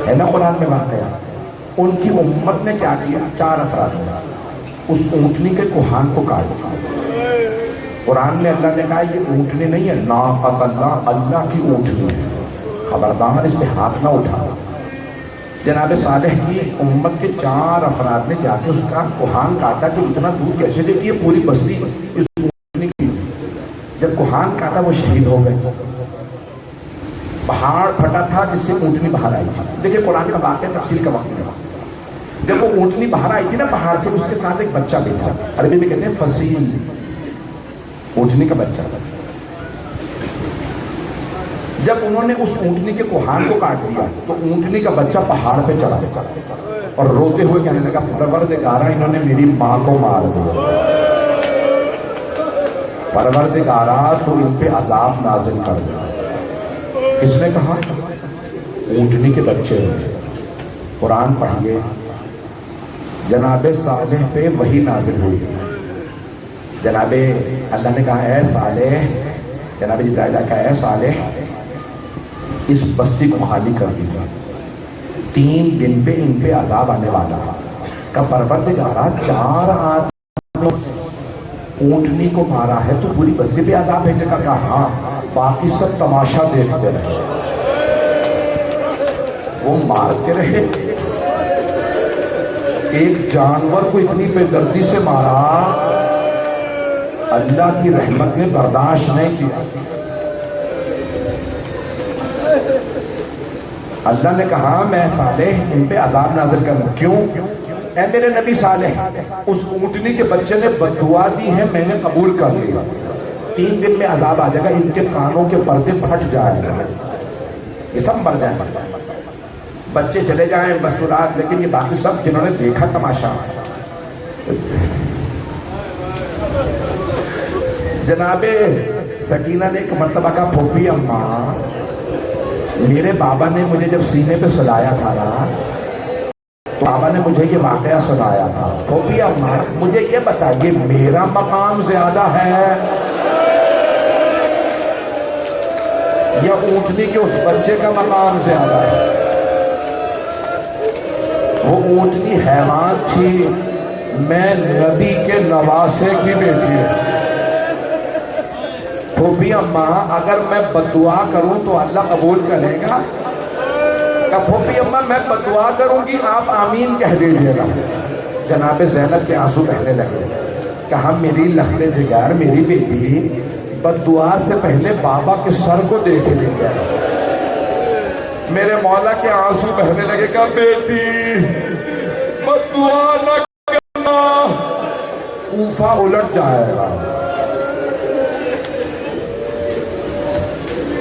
ہے نا قرآن میں واقعہ، ان کی امت نے کیا کیا؟ 4 افراد نے اس اونٹنی کے کوہان کو کاٹ دیا۔ قرآن میں اللہ نے کہا یہ اونٹنی نہیں ہے، ناقۃ اللہ، اللہ کی اونٹنی ہے، خبردار اس پہ ہاتھ نہ اٹھا۔ جناب صالح کی امت کے 4 افراد نے جا کے اس کا کوہان کاٹا کہ اتنا دور کیسے دیتی ہے پوری بستی اس اونٹنی کی۔ جب کوہان کاٹا وہ شہید ہو گئے، پہاڑ پھٹا تھا جس سے اونٹنی باہر آئی تھی۔ دیکھیں قرآن کا واقعہ تفصیل کا وقت نہیں، جب وہ اونٹنی باہر آئی تھی نا پہاڑ سے، اس کے ساتھ ایک بچہ بھی تھا، عربی میں کہتے ہیں فصیل، اونٹنی کا بچہ تھا۔ جب انہوں نے اس اونٹنی کے کوہان کو کاٹ دیا تو اونٹنی کا بچہ پہاڑ پہ چڑھا اور روتے ہوئے کہنے لگا پروردگارہ انہوں نے میری ماں کو مار دیا، پروردگارہ تو ان پہ عذاب نازل کر دیا۔ کس نے کہا؟ اونٹنی کے بچے نے۔ قرآن پڑھیے، جناب صالح پہ وحی نازل ہوئی، جناب اللہ نے کہا اے صالح، جناب جبرائیل نے کہا اے صالح اس بستی کو خالی کر دیجیے، 3 دن پہ ان پہ عذاب آنے والا کا پروردگارہ 4 آدمی اونٹنی کو مارا ہے تو پوری بستی پہ عذاب بھیجے گا؟ کہا ہاں، باقی سب تماشا دیکھتے رہے، وہ مارتے رہے، ایک جانور کو اتنی بے دردی سے مارا، اللہ کی رحمت نے برداشت نہیں کیا۔ اللہ نے کہا میں صالح ان پہ عذاب نازل کروں، کیوں؟ اے میرے نبی صالح اس اونٹنی کے بچے نے بددعا دی ہے، میں نے قبول کر لیا، 3 دن میں عذاب آ جائے گا، ان کے کانوں کے پردے پھٹ جائیں گے، یہ سب مر جائیں، بچے چلے جائیں مستورات، لیکن یہ باقی سب جنہوں نے دیکھا تماشا۔ جناب سکینہ نے ایک مرتبہ کہا پھوپھی اماں میرے بابا نے مجھے جب سینے پہ سلایا تھا نا تو بابا نے مجھے یہ واقعہ سنایا تھا، پھوپھی اماں مجھے یہ بتائیے میرا مقام زیادہ ہے یا اونٹنی کے اس بچے کا مقام زیادہ ہے؟ وہ اونٹنی حیوان تھی، میں نبی کے نواسے کی بیٹی ہوں۔ پھوپھی اماں اگر میں بددعا کروں تو اللہ قبول کرے گا؟ کہ پھوپھی اماں میں بددعا کروں گی، آپ آمین کہہ دیجیے گا۔ جناب زینب کے آنسو بہنے لگے، کہا میری لخت جگر، میری بیٹی بددعا سے پہلے بابا کے سر کو دیکھ لیا۔ میرے مولا کے آنسو بہنے لگے، کہا بیٹی بددعا نہ کرنا، کوفہ الٹ جائے گا۔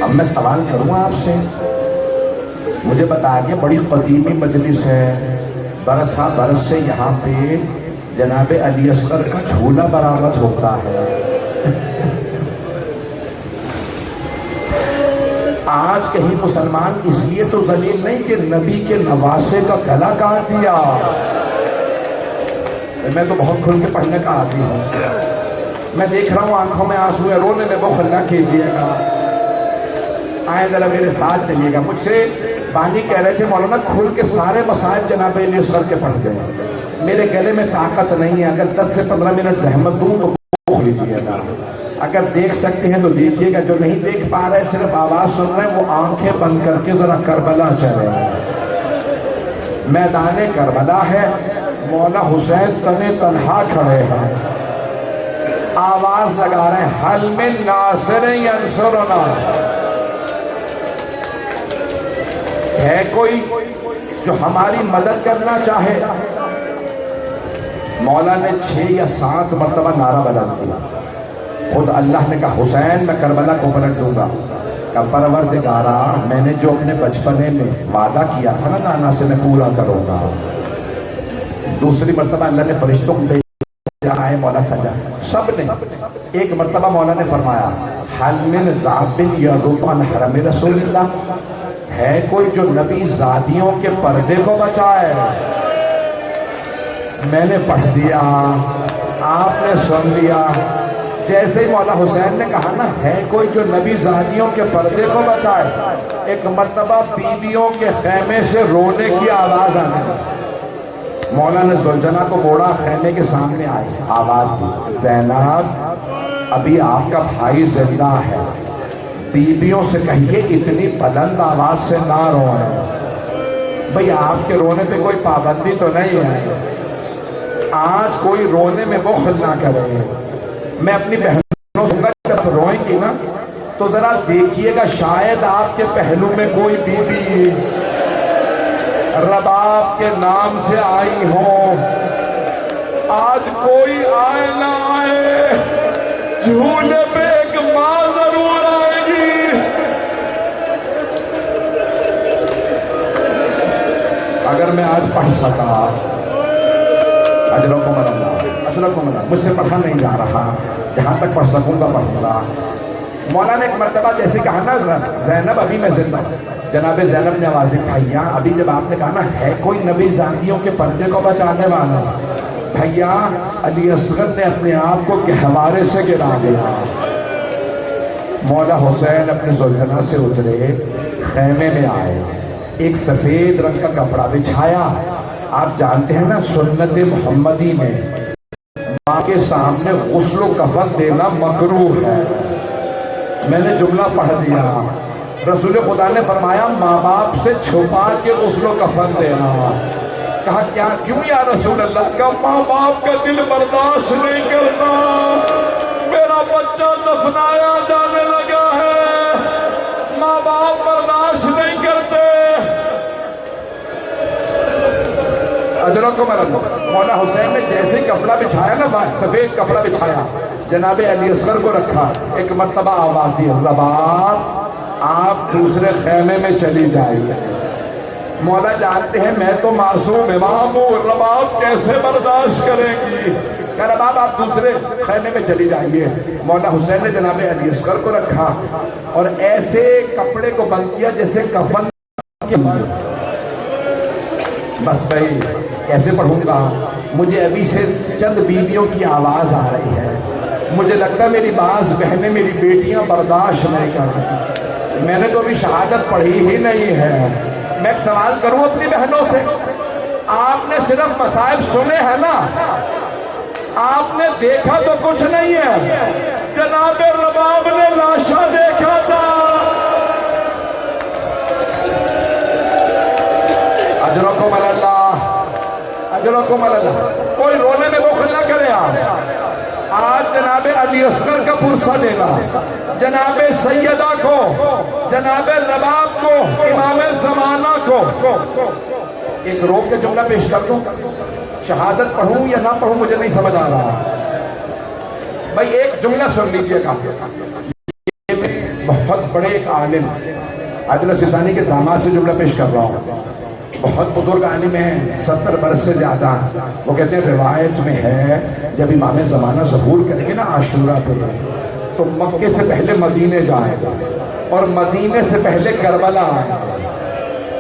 اب میں سوال کروں آپ سے، مجھے بتا کہ بڑی قدیمی مجلس ہے، برس ہاں برس سے یہاں پہ جناب علی اصغر کا جھولا برآمد ہوتا ہے۔ آج کہیں مسلمان اس لیے تو ذلیل نہیں کہ نبی کے نواسے کا گلا کاٹ دیا۔ میں تو بہت کھل کے پڑھنے کا عادی ہوں، میں دیکھ رہا ہوں آنکھوں میں آنسو ہے، رونے میں بخل نہ کیجیے گا، آئیں ذرا میرے ساتھ چلیے گا۔ مجھ سے بانی کہہ رہے تھے مولانا کھل کے سارے مسائل جناب علی اصغر کے پڑھ گئے، میرے گلے میں طاقت نہیں ہے، اگر 10 سے 15 منٹ زحمت دوں تو پوکھ لیجیے گا، اگر دیکھ سکتے ہیں تو دیکھیے گا، جو نہیں دیکھ پا رہے صرف آواز سن رہے ہیں وہ آنکھیں بند کر کے ذرا کربلا چلے۔ میدان کربلا ہے، مولا حسین تنے تنہا کھڑے ہیں، آواز لگا رہے ہیں حل من ناصر ینصرنا، ہے کوئی جو ہماری مدد کرنا چاہے؟ مولا نے 6 یا 7 مرتبہ نعرہ بلند کیا، خود اللہ نے کہا حسین میں کربلا کو پلٹ دوں گا، کہ پروردگارا میں نے جو اپنے بچپنے میں وعدہ کیا تھا نا نانا سے میں پورا کروں گا۔ دوسری مرتبہ اللہ نے فرشتوں کو بھیجا، آئے مولا سجا، سب نے ایک مرتبہ مولا نے فرمایا حل من ذاب یغض عن حرم رسول اللہ، ہے کوئی جو نبی زادیوں کے پردے کو بچائے؟ میں نے پڑھ دیا، آپ نے سن لیا، جیسے ہی مولا حسین نے کہا نا ہے کوئی جو نبی زادیوں کے پردے کو بچائے، ایک مرتبہ بیویوں کے خیمے سے رونے کی آواز آنے لگی، مولا نے زلجنہ کو بوڑھا، خیمے کے سامنے آئی، آواز دی زینب ابھی آپ کا بھائی زندہ ہے، بیویوں سے کہیے اتنی بلند آواز سے نہ روئیں۔ بھئی آپ کے رونے پہ کوئی پابندی تو نہیں ہے، آج کوئی رونے میں بخل نہ کرے۔ میں اپنی بہنوں سے جب روئیں گی نا تو ذرا دیکھیے گا شاید آپ کے پہلو میں کوئی بیوی رباب کے نام سے آئی ہو، آج کوئی آئے نہ آئے جھولے پہ ایک ماں ضرور آئے گی۔ اگر میں آج پڑھ سکا، اجرکم اللہ، اجرکم اللہ، مجھ سے پڑھا نہیں جا رہا، جہاں تک پڑھ سکوں گا پڑھوں گا۔ مولا نے ایک مرتبہ جیسے کہا نا زینب ابھی میں زندہ، جناب زینب نے آواز بھیا ابھی جب آپ نے کہا نا ہے کوئی نبی زادیوں کے پردے کو بچانے والا، بھیا علی اصغر نے اپنے آپ کو گہوارے سے گرا دیا۔ مولا حسین اپنے زلجنہ سے اترے، خیمے میں آئے، ایک سفید رنگ کا کپڑا بچھایا۔ آپ جانتے ہیں نا سنت محمدی میں ماں کے سامنے غسل و کفن دینا مکروہ ہے، میں نے جملہ پڑھ دیا، رسول خدا نے فرمایا ماں باپ سے چھپا کے غسل و کفن دینا۔ کہا کیا کیوں یا رسول اللہ؟ کا ماں باپ کا دل برداشت نہیں کرتا، میرا بچہ دفنایا جانے لگا ہے، ماں باپ برداشت نہیں کرتے۔ اجرکم اللہ، مولا حسین نے جیسے کپڑا بچھایا نا، سفید کپڑا بچھایا، جناب علی اصغر کو رکھا، ایک مرتبہ آواز دی رباب آپ دوسرے خیمے میں چلی جائیے۔ مولا جانتے ہیں میں تو معصوم امام ہوں، رباب کیسے برداشت کریں گی؟ کہ رباب آپ دوسرے خیمے میں چلی جائیے۔ مولا حسین نے جناب علی اصغر کو رکھا اور ایسے کپڑے کو بند کیا جیسے کفن کے بس بھائی کیسے پڑھوں گا؟ مجھے ابھی سے چند بیویوں کی آواز آ رہی ہے، مجھے لگتا ہے میری بعض بہنیں میری بیٹیاں برداشت نہیں کر رہی۔ میں نے تو ابھی شہادت پڑھی ہی نہیں ہے. میں ایک سوال کروں اپنی بہنوں سے, آپ نے صرف مصائب سنے ہیں نا, آپ نے دیکھا تو کچھ نہیں ہے. جناب رباب نے لاشا دیکھا تھا. اجرکم اللہ, اجرکم اللہ. کوئی رونے میں بخل نہ کرے. آج جناب علی اصغر کا پرسہ دینا, جناب سیدہ کو, جناب رباب کو, امام زمانہ کو. ایک روک کے جملہ پیش کر دوں, شہادت پڑھوں یا نہ پڑھوں مجھے نہیں سمجھ آ رہا. بھائی ایک جملہ سن لیجئے گا. یہ بہت بڑے ایک عالم عادل سیستانی کے داماد سے جملہ پیش کر رہا ہوں. بہت بزرگ عالم ہیں, 70 برس سے زیادہ. وہ کہتے ہیں روایت میں ہے جب امام زمانہ ظہور کریں گے نا عاشورہ پہ, تو مکے سے پہلے مدینے جائیں گے اور مدینے سے پہلے کربلا آئیں گے.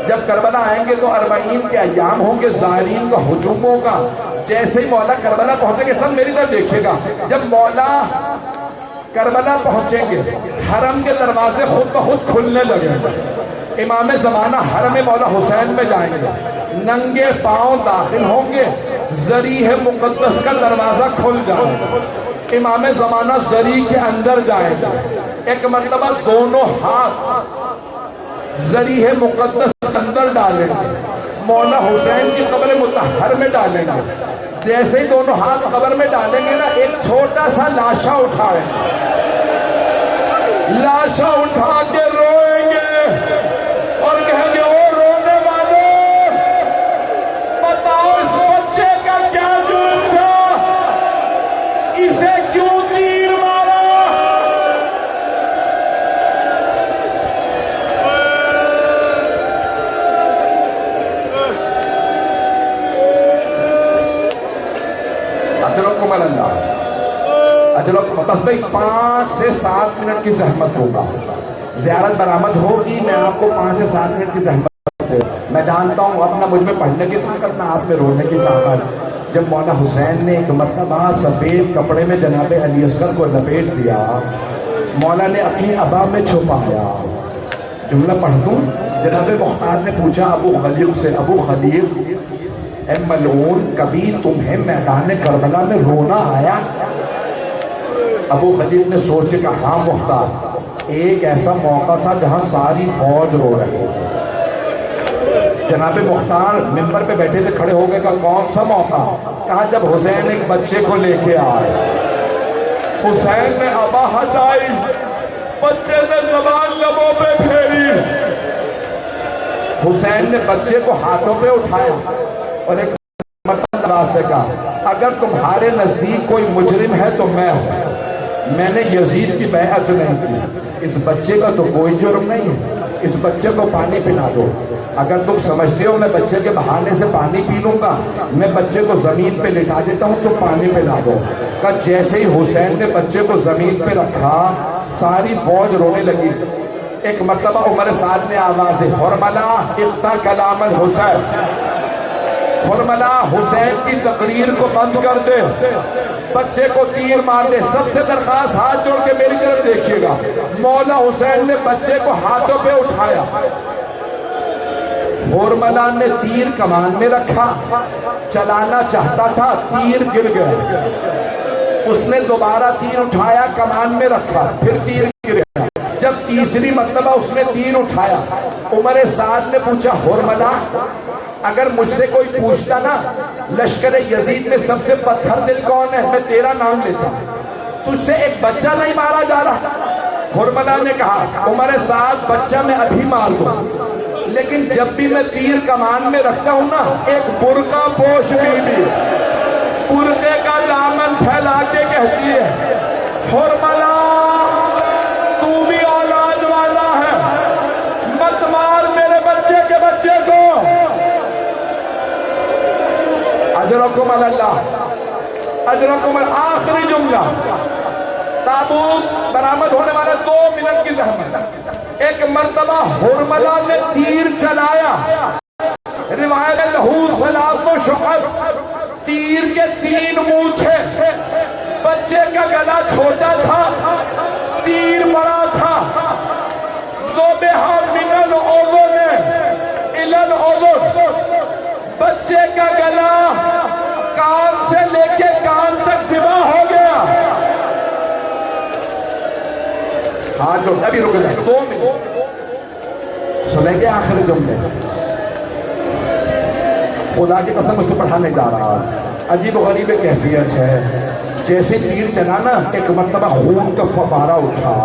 جب کربلا آئیں گے تو 40 کے ایام ہوں گے, زائرین کا ہجوم ہوگا. جیسے ہی مولا کربلا پہنچیں گے, سب میری طرف دیکھیے گا, جب مولا کربلا پہنچیں گے حرم کے دروازے خود بخود کھلنے لگیں گے. امام زمانہ حرم مولا حسین میں جائیں گے, ننگے پاؤں داخل ہوں گے, ذریح مقدس کا دروازہ کھل جائے گا. امام زمانہ ذریح کے اندر جائیں گے, ایک مرتبہ دونوں ہاتھ ذریح مقدس کے اندر ڈالیں گے, مولا حسین کی قبر مطہر میں ڈالیں گے. جیسے ہی دونوں ہاتھ قبر میں ڈالیں گے نا, ایک چھوٹا سا لاشا اٹھائیں گے, لاشا اٹھا کے روئیں گے اور کہیں گے او رونے والے, بتاؤ اس بچے کا کیا جرم تھا, اسے کیوں تیر مارا. اجرکم اللہ, اجرکم. بس بھائی 5 سے 7 منٹ کی زحمت ہوگا, زیارت برآمد ہوگی. میں آپ کو 5 سے 7 منٹ کی زحمت دے. میں جانتا ہوں اپنا مجھ میں پڑھنے کی طاقت, نہ آپ میں رونے کی طاقت. جب مولا حسین نے ایک مرتبہ سفید کپڑے میں جناب علی اصغر کو لپیٹ دیا, مولا نے اپنی ابا میں چھپایا. جملہ پڑھ دوں. جناب مختار نے پوچھا ابو خلیل سے, ابو خلیل اے ملعون, کبھی تمہیں میدان کربلا میں رونا آیا؟ ابو خلیل نے سوچ کے کہا ہاں مختار, ایک ایسا موقع تھا جہاں ساری فوج رو رہے تھے. جناب مختار ممبر پہ بیٹھے تھے, کھڑے ہو گئے, کہا کون سا موقع؟ کہا جب حسین ایک بچے کو لے کے آئے, حسین نے ابا ہٹائی, بچے نے زبان لبوں پہ پھیری, حسین نے بچے کو ہاتھوں پہ اٹھایا اور ایک مرتبہ سے کہا اگر تمہارے نزدیک کوئی مجرم ہے تو میں ہوں. میں نے یزید کی بیعت نہیں کی, اس بچے کا تو کوئی جرم نہیں ہے, اس بچے کو پانی پلا دو. اگر تم سمجھتے ہو میں بچے کے بہانے سے پانی پی لوں گا, میں بچے کو زمین پہ لٹا دیتا ہوں, تو پانی پلا دو. کہ جیسے ہی حسین نے بچے کو زمین پہ رکھا, ساری فوج رونے لگی. ایک مرتبہ عمر سعد نے آواز دی, حرملا اقطع کلام الحسین, حرملا حسین کی تقریر کو بند کر دے, بچے کو تیر مار دے. سب سے درخواست ہاتھ جوڑ کے میری طرف دیکھیے گا. مولا حسین نے بچے کو ہاتھوں پہ اٹھایا, حرملا نے تیر کمان میں رکھا, چلانا چاہتا تھا, تیر گر گیا. اس نے دوبارہ تیر اٹھایا, کمان میں رکھا, پھر تیر گر گیا. جب تیسری مرتبہ اس نے تیر اٹھایا, عمر سعد نے پوچھا حرملا اگر مجھ سے کوئی پوچھتا نا لشکر یزید میں سب سے پتھر دل کون ہے, میں تیرا نام لیتا, تجھ سے ایک بچہ نہیں مارا جا رہا. حرملا نے کہا عمر سعد بچہ میں ابھی مار دوں, لیکن جب بھی میں تیر کمان میں رکھتا ہوں نا, ایک برقع پوش بیوی برقعے کا دامن پھیلا کے کہتی ہے حرملا تو بھی اولاد والا ہے, مت مار میرے بچے کے بچے کو. اجرکم اللہ, اجرکم. آخری جملہ, تابوت برآمد ہونے والا 2 منٹ کی زحمت. ایک مرتبہ حرملا نے تیر چلایا, روایت لہو سلاف و شعب, تیر کے 3 مونچھے, بچے کا گلا چھوٹا تھا, تیر بڑا تھا, 2 جو ابھی رک جائے 2 منٹ سنیں گے آخر جملے خدا کی قسم اسے پڑھانے جا رہا عجیب و غریب کیفیت ہے جیسے تیر چلا نا ایک مرتبہ خون کا فوارہ اٹھا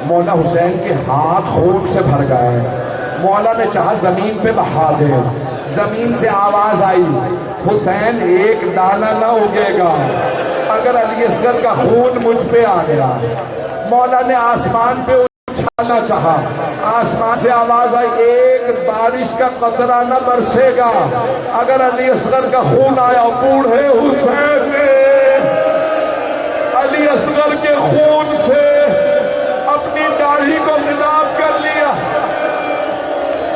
مولا حسین کے ہاتھ خون سے بھر گئے مولا نے چاہا زمین پہ بہا دے زمین سے آواز آئی حسین ایک دانہ نہ اگے گا اگر علی اصغر کا خون مجھ پہ آ گیا مولا نے آسمان پہ اچھالنا چاہا آسمان سے آواز آئی ایک بارش کا قطرہ نہ برسے گا اگر علی اصغر کا خون آیا بوڑھے حسین نے علی اصغر کے خون سے اپنی داڑھی کو خطاب کر لیا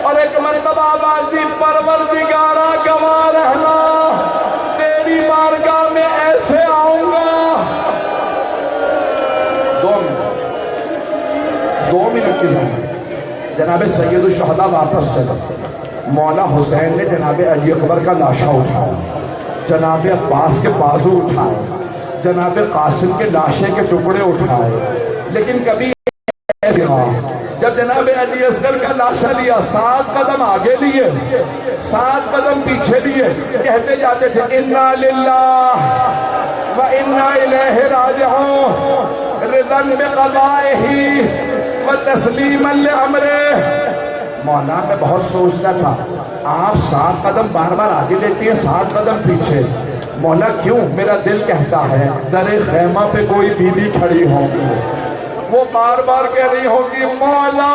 اور ایک مرتبہ آواز دی پروردگارا گواہ رہنا تیری بارگاہ میں ایسے آؤں گا 2 منٹ کی جناب سید الشہداء واپس چلے مولا حسین نے جناب علی اکبر کا لاشا اٹھایا جناب عباس کے بازو اٹھائے جناب قاسم کے لاشے کے ٹکڑے اٹھائے لیکن کبھی ایسے جب جناب علی اصغر کا لاشا لیا 7 قدم آگے لیے 7 قدم پیچھے لیے کہتے جاتے تھے انا للہ و انا الیہ راجعون رضا بقضائہ و تسلیما لامرہ مولا میں بہت سوچتا تھا آپ 7 قدم بار بار آگے لیتی ہیں 7 قدم پیچھے مولا کیوں میرا دل کہتا ہے در خیمہ پہ کوئی بیوی کھڑی ہوگی وہ بار بار کہہ رہی ہوگی مولا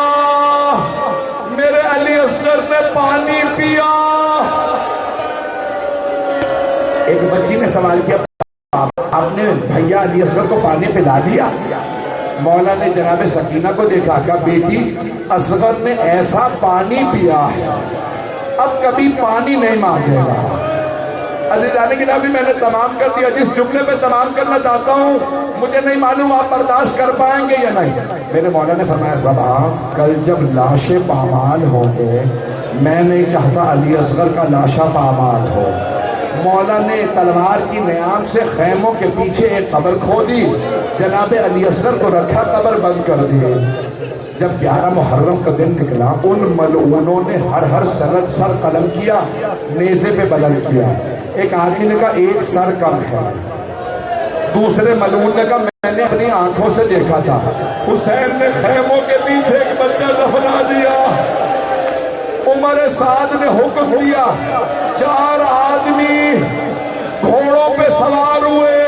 میرے علی اصغر نے پانی پیا ایک بچی نے سوال کیا آپ نے بھیا علی اصغر کو پانی پلا دیا مولا نے جناب سکینہ کو دیکھا کہ بیٹی اصغر نے ایسا پانی پیا اب کبھی پانی نہیں مانگے گا عزیزان گرامی میں نے تمام کر دیا جس جملے پہ تمام کرنا چاہتا ہوں مجھے نہیں معلوم آپ برداشت کر پائیں گے یا نہیں میرے مولا نے فرمایا ربا کل جب لاشیں پامال ہوں گے میں نہیں چاہتا علی اصغر کا لاشا پامال ہو مولا نے تلوار کی نیام سے خیموں کے پیچھے ایک قبر کھودی جناب علی اصغر کو رکھا قبر بند کر دی جب 11 محرم کا دن نکلا ان ملعونوں نے ہر سر قلم کیا نیزے پہ بلند کیا ایک آدمی نے کہا ایک سر کم ہے دوسرے ملعون نے کہا میں نے اپنی آنکھوں سے دیکھا تھا حسین نے خیموں کے پیچھے ایک بچہ دفنا دیا عمر سعد نے حکم دیا 4 آدمی گھوڑوں پہ سوار ہوئے